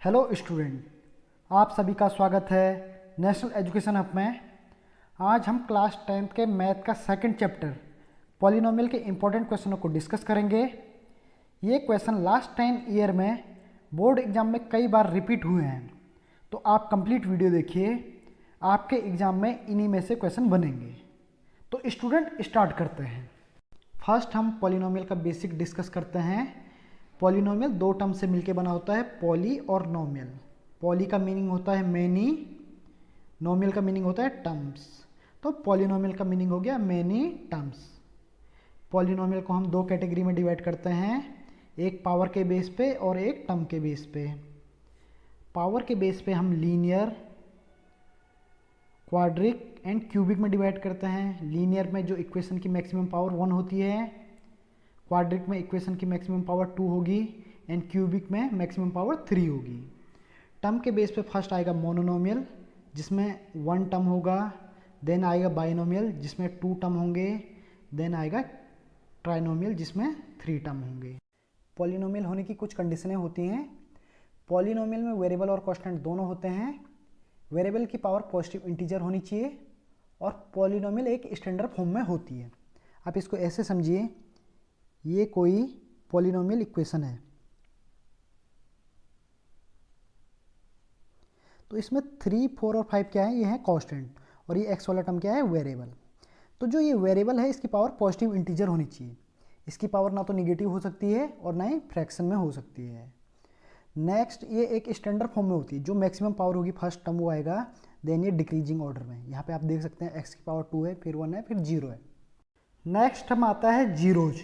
Hello student, आप सभी का स्वागत है नेशनल एजुकेशन हब में। आज हम क्लास 10th के मैथ का सेकंड चैप्टर पॉलिनोमियल के इम्पोर्टेंट क्वेश्चनों को डिस्कस करेंगे। ये क्वेश्चन लास्ट 10 ईयर में बोर्ड एग्जाम में कई बार रिपीट हुए हैं, तो आप कंप्लीट वीडियो देखिए, आपके एग्जाम में इन्हीं में से क्वेश्चन बनेंगे। तो स्टूडेंट स्टार्ट करते हैं। फर्स्ट हम पॉलिनोमियल का बेसिक डिस्कस करते हैं। पॉलिनोमियल दो टर्म से मिलके बना होता है, पॉली और नोमियल। पॉली का मीनिंग होता है मैनी, नोमियल का मीनिंग होता है टर्म्स। तो पॉलिनोमियल का मीनिंग हो गया मैनी टर्म्स। पॉलिनोमियल को हम दो कैटेगरी में डिवाइड करते हैं, एक पावर के बेस पे और एक टर्म के बेस पे। पावर के बेस पे हम लीनियर, क्वाड्रिक एंड क्यूबिक में डिवाइड करते हैं। लीनियर में जो इक्वेशन की मैक्सिमम पावर 1 होती है, क्वाड्रिक में इक्वेशन की मैक्सिमम पावर 2 होगी एंड क्यूबिक में मैक्सिमम पावर 3 होगी। टर्म के बेस पे फर्स्ट आएगा मोनोनोमियल जिसमें 1 टर्म होगा, देन आएगा बाइनोमियल जिसमें 2 टर्म होंगे, देन आएगा ट्राइनोमियल जिसमें 3 टर्म होंगे। पॉलिनोमियल होने की कुछ कंडीशनें होती हैं। पॉलिनोमियल में वेरिएबल और कांस्टेंट दोनों होते हैं। वेरिएबल की पावर पॉजिटिव इंटीजर होनी चाहिए और पॉलिनोमियल एक स्टैंडर्ड फॉर्म में होती है। आप इसको ऐसे समझिए, ये कोई पॉलिनोमियल इक्वेशन है, तो इसमें 3, 4 और 5 क्या है, ये है कांस्टेंट, और ये x वाला टर्म क्या है, वेरिएबल। तो जो ये वेरिएबल है इसकी पावर पॉजिटिव इंटीजर होनी चाहिए। इसकी पावर ना तो निगेटिव हो सकती है और ना ही फ्रैक्शन में हो सकती है। नेक्स्ट, ये एक स्टैंडर्ड फॉर्म में होती है। जो मैक्सिमम पावर होगी फर्स्ट टर्म वो आएगा, देन ये डिक्रीजिंग ऑर्डर में। यहाँ पे आप देख सकते हैं x की पावर 2 है, फिर 1 है, फिर 0 है। नेक्स्ट टर्म आता है जीरोज।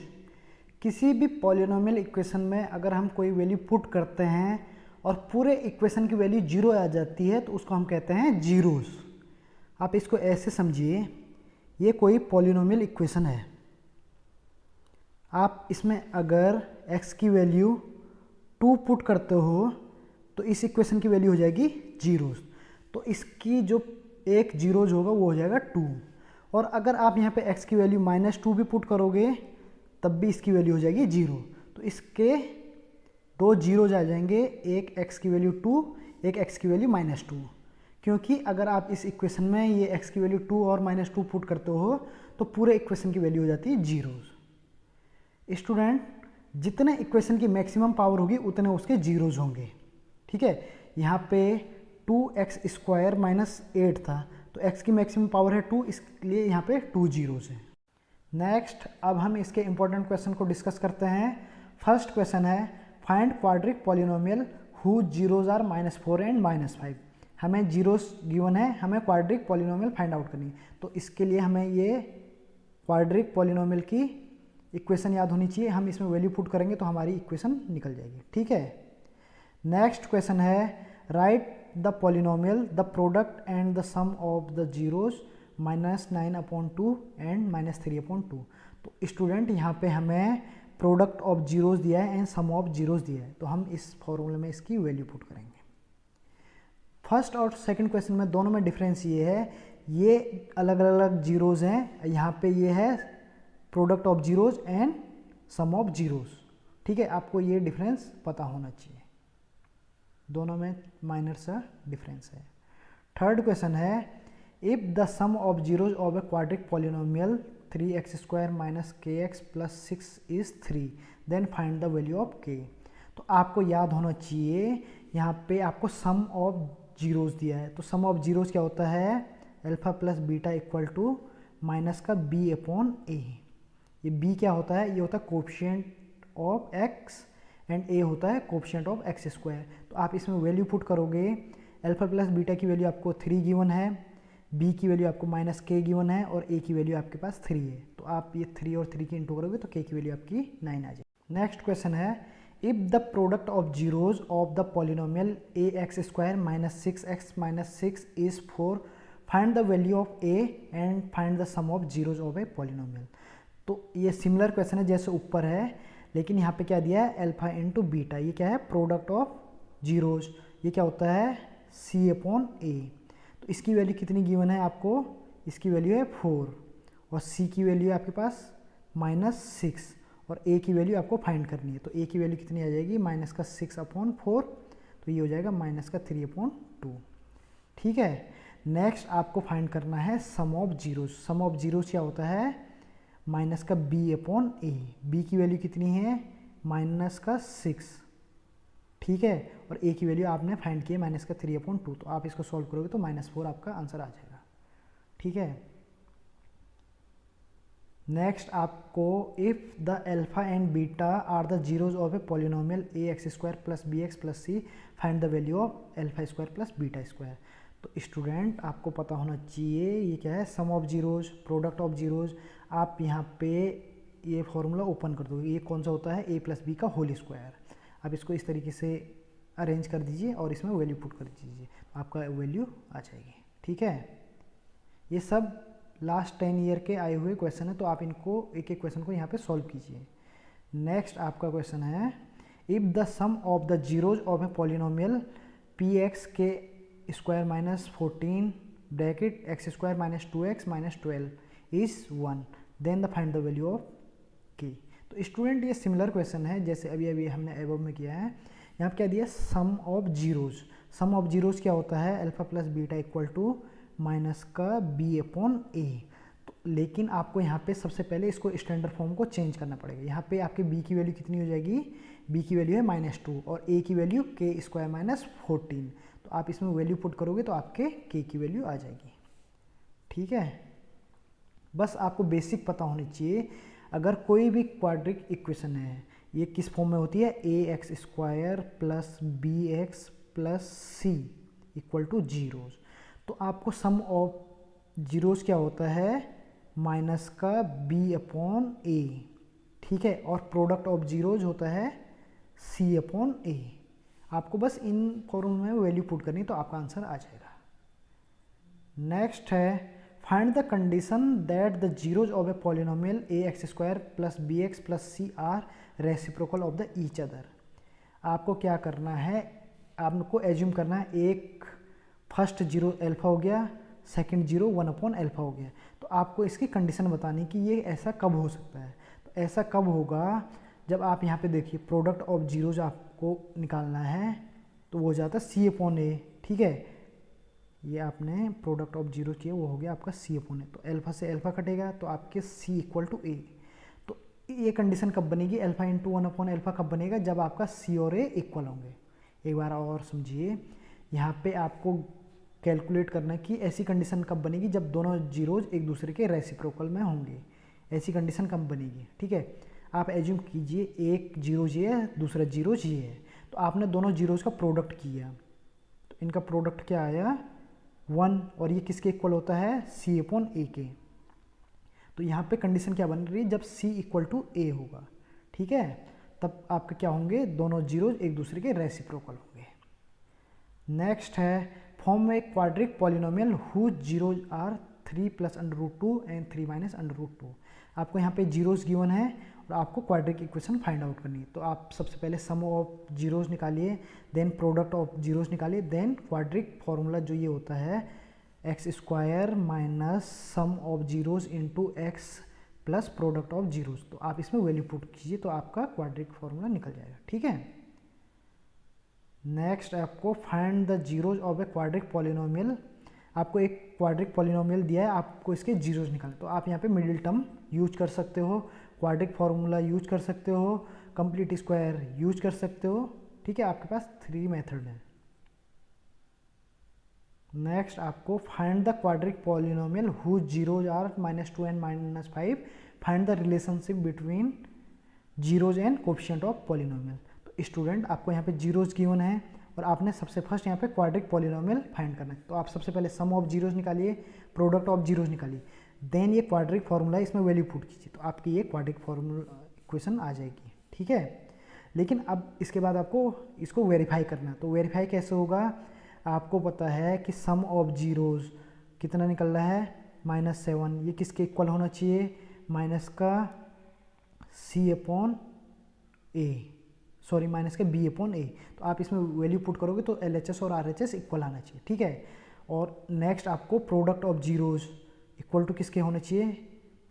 किसी भी पॉलिनोमियल इक्वेशन में अगर हम कोई वैल्यू पुट करते हैं और पूरे इक्वेशन की वैल्यू 0 आ जाती है तो उसको हम कहते हैं जीरोस। आप इसको ऐसे समझिए, ये कोई पॉलिनोमियल इक्वेशन है। आप इसमें अगर x की वैल्यू 2 पुट करते हो तो इस इक्वेशन की वैल्यू हो जाएगी जीरोस। तो इसकी जो एक जीरोज होगा वो हो जाएगा 2। और अगर आप यहाँ पे x की वैल्यू -2 भी पुट करोगे तब भी इसकी वैल्यू हो जाएगी 0। तो इसके दो जीरोज आ जाएंगे, एक x की वैल्यू 2, एक x की वैल्यू -2। क्योंकि अगर आप इस इक्वेशन में ये x की वैल्यू 2 और -2 पुट करते हो तो पूरे इक्वेशन की वैल्यू हो जाती है जीरोज। स्टूडेंट, जितने इक्वेशन की मैक्सिमम पावर होगी उतने उसके जीरोज होंगे। ठीक है, यहाँ पे 2x² - 8 था, तो x की मैक्सिमम पावर है 2, इसलिए यहाँ पे 2 जीरोज है। नेक्स्ट, अब हम इसके इंपॉर्टेंट क्वेश्चन को डिस्कस करते हैं। फर्स्ट क्वेश्चन है, find quadratic polynomial who zeros are -4 and -5। हमें जीरोस गिवन है, हमें क्वाड्रिक पॉलिनोमियल फाइंड आउट करनी है। तो इसके लिए हमें ये क्वाड्रिक पॉलिनोमियल की इक्वेशन याद होनी चाहिए। हम इसमें वैल्यू पुट करेंगे तो हमारी इक्वेशन निकल जाएगी। ठीक है, नेक्स्ट क्वेश्चन है, write the polynomial the product and the sum of the zeros -9/2 and -3/2। तो स्टूडेंट, यहाँ पे हमें प्रोडक्ट ऑफ जीरोज दिया है एंड सम ऑफ जीरोज दिया है, तो हम इस फॉर्मूले में इसकी वैल्यू पुट करेंगे। फर्स्ट और सेकंड क्वेश्चन में दोनों में डिफरेंस ये है, ये अलग अलग जीरोज हैं, यहाँ पे ये है product of zeros and sum of zeros. ठीक है, आपको ये डिफरेंस पता होना चाहिए, दोनों में माइनर सा डिफरेंस है। थर्ड क्वेश्चन है, if the sum of zeros of a quadratic polynomial 3x² - kx + 6 is 3, then find the value of k। तो आपको याद होना चाहिए, यहाँ पे आपको सम ऑफ जीरोज दिया है। तो सम ऑफ जीरोज क्या होता है, alpha plus beta equal to minus का b/a। ये b क्या होता है, ये होता है coefficient of x and a होता है कोफिशिएंट ऑफ x²। तो आप इसमें वैल्यू पुट करोगे, अल्फा प्लस बीटा की वैल्यू आपको 3 गिवन है, b की वैल्यू आपको -k गिवन है और a की वैल्यू आपके पास 3 है। तो आप ये 3 और 3 की इंटू करोगे तो k की वैल्यू आपकी 9 आ जाएगी। नेक्स्ट क्वेश्चन है, if the product of zeros of the polynomial ax² - 6x - 6 is 4, find the value of a and find the sum of zeros of a polynomial. तो ये सिमिलर क्वेश्चन है जैसे ऊपर है, लेकिन यहाँ पे क्या दिया है, अल्फा इंटू बीटा। ये क्या है, प्रोडक्ट ऑफ जीरोज, ये क्या होता है, c/a। तो इसकी वैल्यू कितनी गिवन है आपको, इसकी वैल्यू है 4 और c की वैल्यू है आपके पास -6 और a की वैल्यू आपको फाइंड करनी है। तो a की वैल्यू कितनी आ जाएगी, -6/4 तो ये हो जाएगा -3/2। ठीक है। नेक्स्ट आपको फाइंड करना है sum of zeros. Sum of zeros क्या होता है, -b/a। b की वैल्यू कितनी है, -6। ठीक है, और a की वैल्यू आपने फाइंड की है -3/2, तो आप इसको सॉल्व करोगे तो -4 आपका आंसर आ जाएगा। ठीक है। नेक्स्ट आपको if the alpha and beta are the zeros of a polynomial ax² + bx + c find the value of α² + β²। तो स्टूडेंट आपको पता होना चाहिए ये क्या है, sum of zeros, product of zeros. आप यहाँ पे ये फॉर्मूला ओपन कर दोगे, ये कौन सा होता है, a + b का होल स्क्वायर। आप इसको इस तरीके से अरेंज कर दीजिए और इसमें वैल्यू पुट कर दीजिए, आपका वैल्यू आ जाएगी। ठीक है। ये सब लास्ट 10 ईयर के आए हुए क्वेश्चन है, तो आप इनको एक एक क्वेश्चन को यहाँ पे सॉल्व कीजिए। नेक्स्ट आपका क्वेश्चन है, if the sum of the zeros of a polynomial px के square -14 bracket x² - 2x - 12 is 1, then the find the value of k। तो स्टूडेंट ये सिमिलर क्वेश्चन है जैसे अभी अभी हमने एबव में किया है। यहाँ पे क्या दिया, sum of zeros. Sum of zeros क्या होता है, alpha plus beta equal to -b/a। तो लेकिन आपको यहाँ पे सबसे पहले इसको स्टैंडर्ड फॉर्म को चेंज करना पड़ेगा। यहाँ पे आपके b की वैल्यू कितनी हो जाएगी, b की वैल्यू है -2 और a की वैल्यू k² - 14। तो आप इसमें वैल्यू पुट करोगे तो आपके k की वैल्यू आ जाएगी। ठीक है। बस आपको बेसिक पता होनी चाहिए, अगर कोई भी क्वाड्रिक इक्वेशन है ये किस फॉर्म में होती है, ax² + bx + c = जीरोज। तो आपको सम ऑफ जीरोज क्या होता है, -b/a। ठीक है, और प्रोडक्ट ऑफ जीरोज होता है c/a। आपको बस इन फॉर्मूले में वैल्यू पुट करनी तो आपका आंसर आ जाएगा। नेक्स्ट है, find the condition that the zeros of a polynomial ax² + bx + c are reciprocal of the each other. आपको क्या करना है, आपको एज्यूम करना है एक फर्स्ट जीरो अल्फा हो गया, सेकंड जीरो 1/α हो गया। तो आपको इसकी कंडीशन बतानी कि ये ऐसा कब हो सकता है। तो ऐसा कब होगा, जब आप यहाँ पे देखिए प्रोडक्ट ऑफ जीरोज आपको निकालना है तो वो हो जाता है c/a। ठीक है, ये आपने प्रोडक्ट ऑफ जीरो किया, वो हो गया आपका c/a। तो अल्फा से अल्फा कटेगा तो आपके c = a। तो ये कंडीशन कब बनेगी, अल्फा × 1/α कब बनेगा, जब आपका c और a इक्वल होंगे। एक बार और समझिए, यहाँ पे आपको कैलकुलेट करना है कि ऐसी कंडीशन कब बनेगी, जब दोनों जीरोज एक दूसरे के रेसिप्रोकल में होंगे। ऐसी कंडीशन कब बनेगी। ठीक है, आप एज्यूम कीजिए एक जीरो ये है, दूसरा जीरो ये है, तो आपने दोनों जीरोज का प्रोडक्ट किया, तो इनका प्रोडक्ट क्या आया 1, और ये किसके इक्वल होता है, c/a के। तो यहाँ पे कंडीशन क्या बन रही है, जब c = a होगा। ठीक है, तब आपके क्या होंगे, दोनों जीरोज एक दूसरे के रेसिप्रोकल होंगे। नेक्स्ट है, form a quadratic polynomial whose zeros are 3 + √2 and 3 - √2। आपको यहाँ पे जीरोज गिवन है और आपको क्वाड्रिक इक्वेशन फाइंड आउट करनी है। तो आप सबसे पहले सम ऑफ जीरोज निकालिए, देन प्रोडक्ट ऑफ जीरोज निकालिए, देन क्वाड्रिक फॉर्मूला जो ये होता है x² - sum of zeros × x + product of zeros. तो आप इसमें वैल्यू पुट कीजिए तो आपका क्वाड्रिक फॉर्मूला निकल जाएगा। ठीक है। नेक्स्ट आपको find the zeros of a quadratic polynomial. आपको एक क्वाड्रिक पॉलिनोमियल दिया है, आपको इसके जीरोज निकालने। तो आप यहाँ पे मिडिल टर्म यूज कर सकते हो, क्वाड्रिक फार्मूला यूज कर सकते हो, कंप्लीट स्क्वायर यूज कर सकते हो। ठीक है, आपके पास 3 मेथड है। नेक्स्ट आपको find the quadratic polynomial whose zeros are -2 and -5। Find the relationship between zeros and coefficient of polynomial. तो स्टूडेंट आपको यहाँ पे जीरोज गिवन है और आपने सबसे फर्स्ट यहाँ पे क्वाड्रिक पॉलिनोमियल फाइंड करना है। तो आप सबसे पहले सम ऑफ जीरोज निकालिए, प्रोडक्ट ऑफ जीरोज निकालिए, देन ये क्वाड्रिक फार्मूला इसमें वैल्यू पुट कीजिए, तो आपकी ये क्वाड्रिक फार्मूला इक्वेशन आ जाएगी। ठीक है, लेकिन अब इसके बाद आपको इसको वेरीफाई करना है। तो वेरीफाई कैसे होगा, आपको पता है कि सम ऑफ जीरोज कितना निकल रहा है -7, ये किसके इक्वल होना चाहिए, माइनस का b/a। तो आप इसमें वैल्यू पुट करोगे तो LHS और RHS इक्वल आना चाहिए। ठीक है, और नेक्स्ट आपको product of zeros equal to किसके होने चाहिए,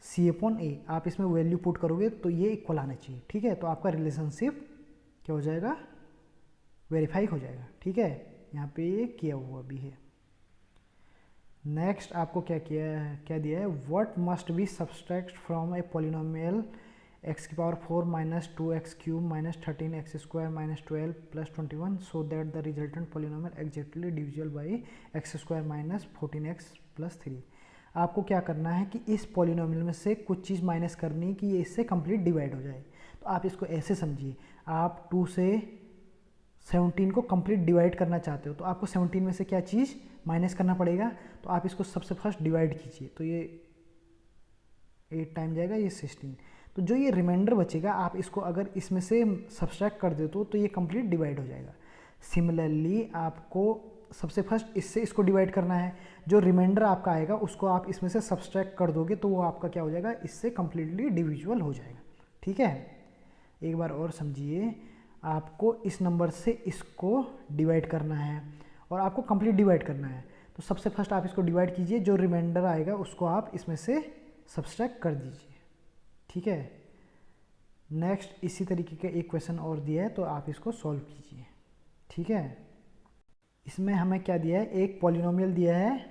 c/a। आप इसमें वैल्यू पुट करोगे तो ये इक्वल आना चाहिए। ठीक है, तो आपका रिलेशनशिप क्या हो जाएगा, वेरीफाई हो जाएगा। ठीक है, यहाँ पे ये किया हुआ भी है। नेक्स्ट आपको क्या दिया है, what must be subtract from a polynomial x की power 4 minus 2x cube minus 13x square minus 12 plus 21 so that the resultant polynomial exactly divisible by x square minus 14x plus 3। आपको क्या करना है कि इस पॉलिनोमियल में से कुछ चीज़ माइनस करनी है कि ये इससे कंप्लीट डिवाइड हो जाए। तो आप इसको ऐसे समझिए, आप 2 से 17 को कंप्लीट डिवाइड करना चाहते हो, तो आपको 17 में से क्या चीज़ माइनस करना पड़ेगा। तो आप इसको सबसे फर्स्ट डिवाइड कीजिए, तो ये 8 टाइम जाएगा, ये 16। तो जो ये रिमाइंडर बचेगा, आप इसको अगर इसमें से सब्सट्रैक्ट कर देते हो तो ये कंप्लीट डिवाइड हो जाएगा। सिमिलरली आपको सबसे फर्स्ट इससे इसको डिवाइड करना है, जो रिमाइंडर आपका आएगा उसको आप इसमें से सब्सट्रैक्ट कर दोगे तो वो आपका क्या हो जाएगा, इससे कंप्लीटली डिविजिबल हो जाएगा। ठीक है, एक बार और समझिए, आपको इस नंबर से इसको डिवाइड करना है और आपको कंप्लीट डिवाइड करना है। तो सबसे फर्स्ट आप इसको डिवाइड कीजिए, जो रिमाइंडर आएगा उसको आप इसमें से सब्सट्रैक्ट कर दीजिए। ठीक है, नेक्स्ट इसी तरीके का एक क्वेश्चन और दिया है, तो आप इसको सॉल्व कीजिए। ठीक है, इसमें हमें क्या दिया है, एक पॉलिनोमियल दिया है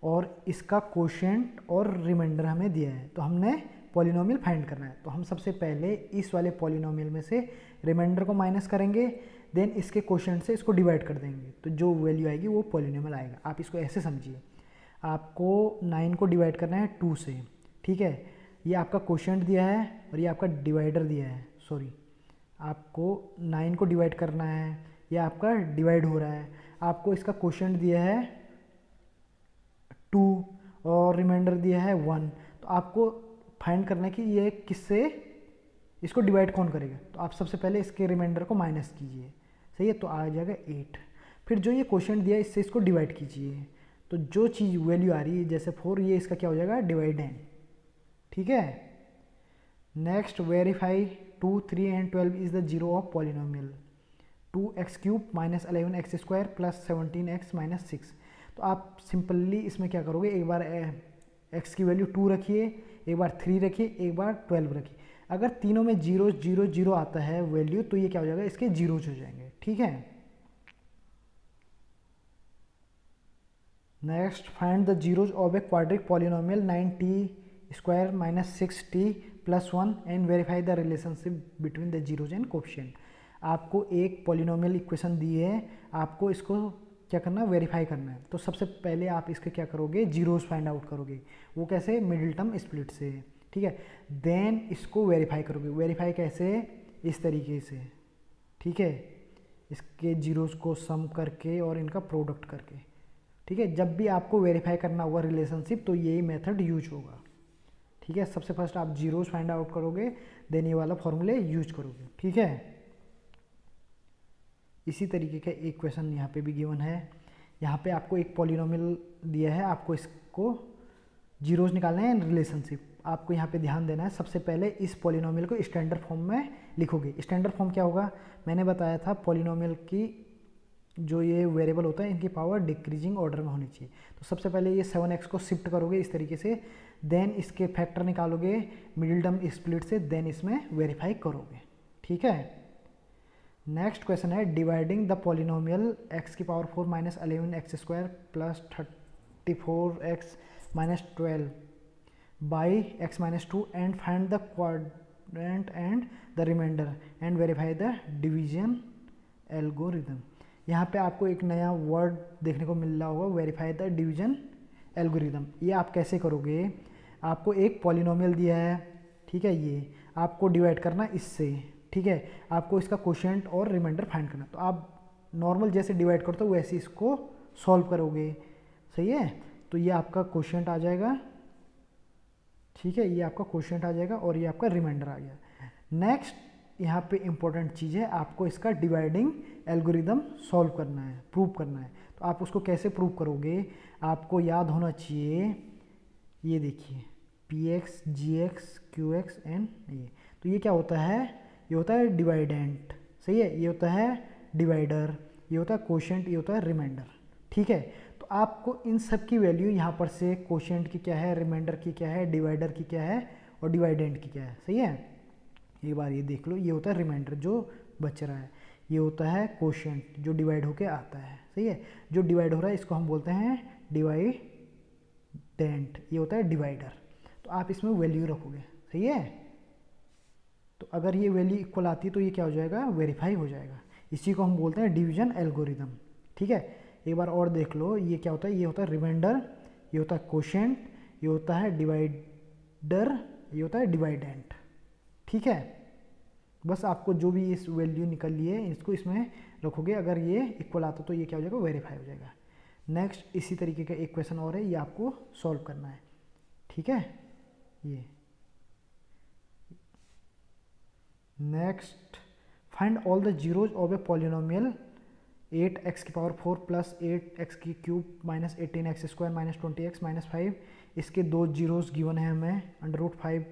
और इसका कोशेंट और रिमाइंडर हमें दिया है। तो हमने पॉलिनोमियल फाइंड करना है। तो हम सबसे पहले इस वाले पॉलिनोमियल में से रिमाइंडर को माइनस करेंगे, देन इसके कोशेंट से इसको डिवाइड कर देंगे, तो जो वैल्यू आएगी वो पॉलिनोमियल आएगा। आप इसको ऐसे समझिए, आपको 9 को डिवाइड करना है 2 से। ठीक है, ये आपका कोशेंट दिया है और ये आपका डिवाइडर दिया है। सॉरी, आपको 9 को डिवाइड करना है, ये आपका डिवाइड हो रहा है। आपको इसका कोशेंट दिया है 2 और रिमाइंडर दिया है 1। तो आपको फाइंड करना है कि ये किससे इसको डिवाइड कौन करेगा। तो आप सबसे पहले इसके रिमाइंडर को माइनस कीजिए, सही है, तो आ जाएगा 8। फिर जो ये कोशेंट दिया है इससे इसको डिवाइड कीजिए, तो जो चीज़ वैल्यू आ रही है जैसे 4, ये इसका क्या हो जाएगा, डिवाइडेंड। ठीक है, next verify 2, 3 and 12 is the zero of polynomial 2x cube minus 11x square plus 17x minus 6। तो आप सिंपली इसमें क्या करोगे, एक बार x की वैल्यू 2 रखिए, एक बार 3 रखिए, एक बार 12 रखिए। अगर तीनों में 0 0 0 आता है वैल्यू, तो ये क्या हो जाएगा, इसके जीरोज हो जाएंगे। ठीक है, next find the zeros of a quadratic polynomial 9t square minus 6t plus 1 and verify the relationship between the zeros and coefficient. आपको एक पॉलिनोमियल इक्वेशन दी है, आपको इसको क्या करना है, वेरीफाई करना है। तो सबसे पहले आप इसके क्या करोगे, जीरोज फाइंड आउट करोगे। वो कैसे, मिडिल टर्म स्प्लिट से। ठीक है, देन इसको वेरीफाई करोगे। वेरीफाई कैसे, इस तरीके से। ठीक है, इसके जीरोज को सम करके और इनका प्रोडक्ट करके। ठीक है, जब भी आपको वेरीफाई करना होगा रिलेशनशिप, तो यही मेथड यूज होगा। ठीक है, सबसे फर्स्ट आप जीरोज फाइंड आउट करोगे, देन ये वाला फॉर्मूले यूज करोगे। ठीक है, इसी तरीके का एक क्वेश्चन यहाँ पे भी गिवन है। यहाँ पे आपको एक पॉलिनोमियल दिया है, आपको इसको जीरोज निकालना है एंड रिलेशनशिप। आपको यहाँ पे ध्यान देना है, सबसे पहले इस पॉलिनोमियल को स्टैंडर्ड फॉर्म में लिखोगे। स्टैंडर्ड फॉर्म क्या होगा, मैंने बताया था पॉलिनोमियल की जो ये वेरिएबल होता है इनकी पावर डिक्रीजिंग ऑर्डर में होनी चाहिए। तो सबसे पहले ये 7x को शिफ्ट करोगे इस तरीके से, देन इसके फैक्टर निकालोगे मिडिल टर्म स्प्लिट से, देन इसमें वेरीफाई करोगे। ठीक है, नेक्स्ट क्वेश्चन है डिवाइडिंग द पॉलिनोमियल x की power 4 minus 11x square plus 34x minus 12 by x minus 2 and find the quadrant and the remainder and verify the division algorithm. यहाँ पे आपको एक नया वर्ड देखने को मिल रहा होगा, वेरीफाई द डिवीजन एल्गोरिदम। ये आप कैसे करोगे, आपको एक पॉलिनोमियल दिया है, ठीक है, ये आपको डिवाइड करना इससे। ठीक है, आपको इसका कोशेंट और रिमाइंडर फाइंड करना। तो आप नॉर्मल जैसे डिवाइड करते हो वैसे इसको सॉल्व करोगे, सही है। तो ये आपका कोशेंट आ जाएगा, ठीक है, ये आपका कोशेंट आ जाएगा और ये आपका रिमाइंडर आ गया। नेक्स्ट यहाँ पे इंपॉर्टेंट चीज़ है, आपको इसका डिवाइडिंग एल्गोरिदम सॉल्व करना है, प्रूव करना है। तो आप उसको कैसे प्रूव करोगे, आपको याद होना चाहिए, ये देखिए px gx qx एंड ये। तो ये क्या होता है, ये होता है डिवाइडेंट, सही है, ये होता है डिवाइडर, ये होता है कोशेंट, ये होता है रिमाइंडर। ठीक है, तो आपको इन सब की वैल्यू यहाँ पर से कोशेंट की क्या है, रिमाइंडर की क्या है, डिवाइडर की क्या है और डिवाइडेंट की क्या है, सही है। एक बार ये देख लो, ये होता है रिमाइंडर जो बच रहा है, ये होता है कोशेंट जो डिवाइड होके आता है, सही है। जो डिवाइड हो रहा है इसको हम बोलते हैं डिवाइडेंट, ये होता है डिवाइडर। तो आप इसमें वैल्यू रखोगे, सही है। तो अगर ये वैल्यू इक्वल आती है तो ये क्या हो जाएगा, वेरीफाई हो जाएगा। इसी को हम बोलते हैं डिवीजन एल्गोरिदम, ठीक है। एक बार और देख लो, ये क्या होता है, ये होता है रिमाइंडर, ये होता है कोशेंट, ये होता है डिवाइडर, ये होता है डिवाइडेंट, ठीक है। बस आपको जो भी इस वैल्यू निकल लिए इसको इसमें रखोगे, अगर ये इक्वल आता तो ये क्या हो जाएगा, वेरीफाई हो जाएगा। नेक्स्ट इसी तरीके का एक क्वेश्चन और है, ये आपको सॉल्व करना है, ठीक है। ये next, find all the zeros of a polynomial 8x की पावर 4 प्लस 8x की cube minus 18x square minus 20x minus 5। इसके दो जीरोज गिवन है हमें, √5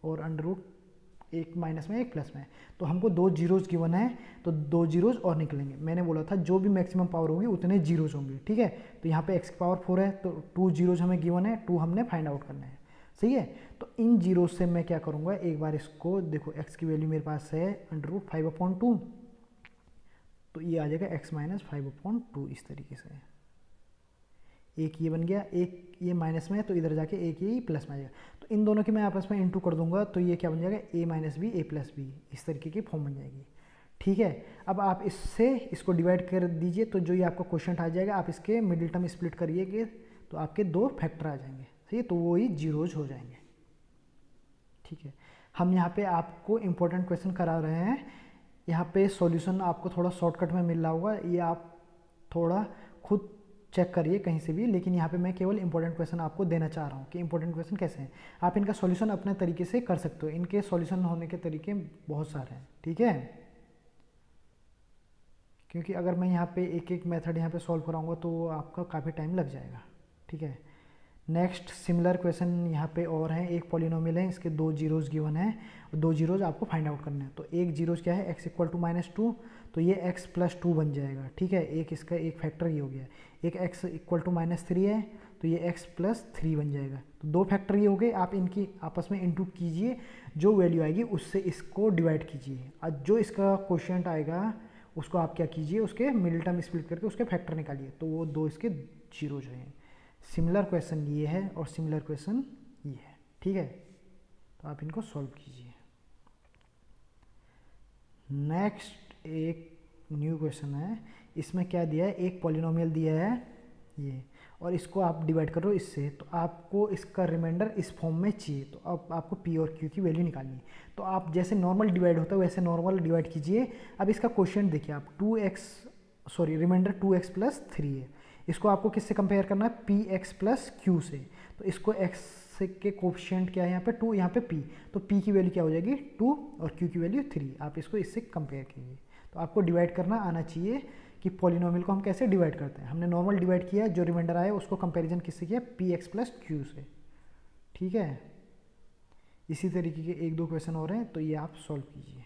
और √1 माइनस में 1 प्लस में। तो हमको दो जीरोज गिवन है, तो दो जीरोज और निकलेंगे। मैंने बोला था जो भी मैक्सिमम पावर होगी उतने जीरोज होंगे, ठीक है। तो यहाँ पे x की पावर 4 है, तो 2 जीरोज हमें गिवन है, 2 हमने फाइंड आउट करना है, सही है। तो इन जीरोज से मैं क्या करूँगा, एक बार इसको देखो, x की वैल्यू मेरे पास है √5/2, तो ये आ जाएगा x माइनस 5/2 इस तरीके से। एक ये बन गया, एक ये माइनस में है तो इधर जाके एक ये प्लस में आ जाएगा। तो इन दोनों की मैं आपस में इंटू कर दूंगा, तो ये क्या बन जाएगा, a minus b a plus b, इस तरीके की फॉर्म बन जाएगी, ठीक है। अब आप इससे इसको डिवाइड कर दीजिए, तो जो ये आपका क्वेश्चन आ जाएगा, आप इसके मिडिल टर्म स्प्लिट करिएगे तो आपके दो फैक्टर आ जाएंगे, सही है। तो वो ही जीरोज हो जाएंगे, ठीक है। हम यहाँ पे आपको इम्पोर्टेंट क्वेश्चन करा रहे हैं। यहाँ पे सॉल्यूशन आपको थोड़ा शॉर्टकट में मिल रहा होगा, ये आप थोड़ा खुद चेक करिए कहीं से भी, लेकिन यहाँ पे मैं केवल इंपॉर्टेंट क्वेश्चन आपको देना चाह रहा हूँ कि इंपॉर्टेंट क्वेश्चन कैसे हैं। आप इनका सॉल्यूशन अपने तरीके से कर सकते हो, इनके सॉल्यूशन होने के तरीके बहुत सारे हैं, ठीक है। क्योंकि अगर मैं यहाँ पे एक एक मेथड यहाँ पे सॉल्व कराऊंगा तो आपका काफ़ी टाइम लग जाएगा, ठीक है। नेक्स्ट सिमिलर क्वेश्चन यहाँ पे और है, एक पॉलिनोमियल है, इसके दो जीरोज गिवन है, दो जीरोज आपको फाइंड आउट करना है। तो एक जीरोज क्या है, x इक्वल टू -2, तो ये x प्लस 2 बन जाएगा, ठीक है। एक इसका एक फैक्टर ये हो गया। एक x इक्वल टू -3 है, तो ये x प्लस 3 बन जाएगा। तो दो फैक्टर ये हो गए, आप इनकी आपस में इंटू कीजिए, जो वैल्यू आएगी उससे इसको डिवाइड कीजिए, और जो इसका क्वोशिएंट आएगा उसको आप क्या कीजिए, उसके मिडिल टर्म स्प्लिट करके उसके फैक्टर निकालिए, तो वो दो इसके जीरोज हैं। सिमिलर क्वेश्चन ये है और सिमिलर क्वेश्चन ये है, ठीक है। तो आप इनको सॉल्व कीजिए। नेक्स्ट एक न्यू क्वेश्चन है, इसमें क्या दिया है, एक पॉलिनोमियल दिया है ये, और इसको आप डिवाइड करो इससे, तो आपको इसका रिमाइंडर इस फॉर्म में चाहिए। तो अब आपको p और q की वैल्यू निकालनी है। तो आप जैसे नॉर्मल डिवाइड होता है वैसे नॉर्मल डिवाइड कीजिए। अब इसका क्वोशिएंट देखिए आप, रिमाइंडर 2x प्लस 3 है, इसको आपको किससे कंपेयर करना है, px प्लस q से। तो इसको x के कोफिशिएंट क्या है यहाँ पे 2, यहाँ पे p, तो p की वैल्यू क्या हो जाएगी 2 और q की वैल्यू 3। आप इसको इससे कंपेयर कीजिए। तो आपको डिवाइड करना आना चाहिए कि पॉलिनोमियल को हम कैसे डिवाइड करते हैं। हमने नॉर्मल डिवाइड किया, जो रिमाइंडर आया उसको कंपैरिजन किससे किया, px प्लस q से, ठीक है। इसी तरीके के एक दो क्वेश्चन और हैं, तो ये आप सॉल्व कीजिए,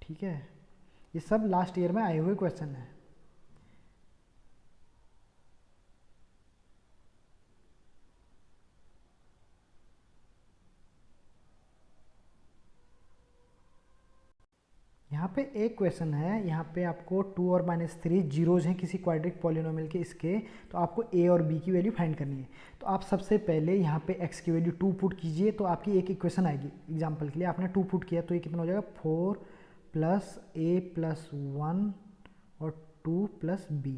ठीक है। ये सब लास्ट ईयर में आए हुए क्वेश्चन हैं। यहाँ पे एक क्वेश्चन है, यहाँ पे आपको 2 और -3 जीरोज हैं किसी क्वाड्रिक पॉलिनोमियल के इसके, तो आपको a और b की वैल्यू फाइंड करनी है। तो आप सबसे पहले यहाँ पे x की वैल्यू 2 पुट कीजिए, तो आपकी एक इक्वेशन आएगी। एग्जांपल के लिए आपने 2 पुट किया, तो ये कितना हो जाएगा, 4 प्लस a प्लस 1 और 2 प्लस b।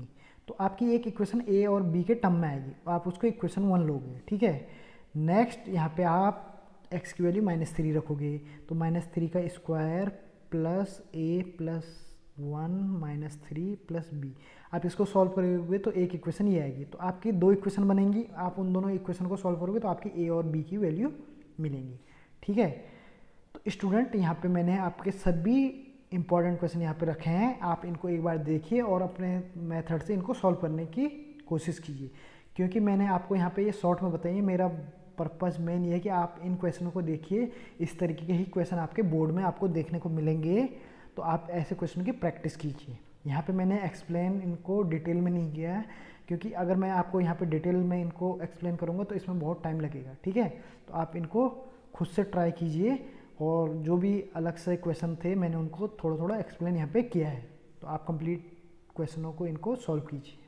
तो आपकी एक इक्वेशन a और b के टर्म में आएगी, आप उसको इक्वेशन 1 लोगे, ठीक है। नेक्स्ट यहाँ पे आप x की वैल्यू -3 रखोगे, तो -3 का square plus a plus 1 -3 plus b। आप इसको सॉल्व करोगे तो एक इक्वेशन ये आएगी। तो आपकी दो इक्वेशन बनेंगी, आप उन दोनों इक्वेशन को सॉल्व करोगे तो आपकी a और b की वैल्यू मिलेंगी, ठीक है। तो स्टूडेंट यहाँ पे मैंने आपके सभी इंपॉर्टेंट क्वेश्चन यहाँ पे रखे हैं, आप इनको एक बार देखिए और अपने मेथड से इनको सॉल्व करने की कोशिश कीजिए। क्योंकि मैंने आपको यहाँ पे ये शॉर्ट में बताइए, मेरा पर्पज़ मेन ये है कि आप इन क्वेश्चनों को देखिए, इस तरीके के ही क्वेश्चन आपके बोर्ड में आपको देखने को मिलेंगे, तो आप ऐसे क्वेश्चन की प्रैक्टिस कीजिए। यहाँ पे मैंने एक्सप्लेन इनको डिटेल में नहीं किया है, क्योंकि अगर मैं आपको यहाँ पे डिटेल में इनको एक्सप्लेन करूँगा तो इसमें बहुत टाइम लगेगा, ठीक है। तो आप इनको खुद से ट्राई कीजिए और जो भी अलग से क्वेश्चन थे मैंने उनको थोड़ा थोड़ा एक्सप्लेन यहाँ पे किया है। तो आप कंप्लीट क्वेश्चनों को इनको सॉल्व कीजिए।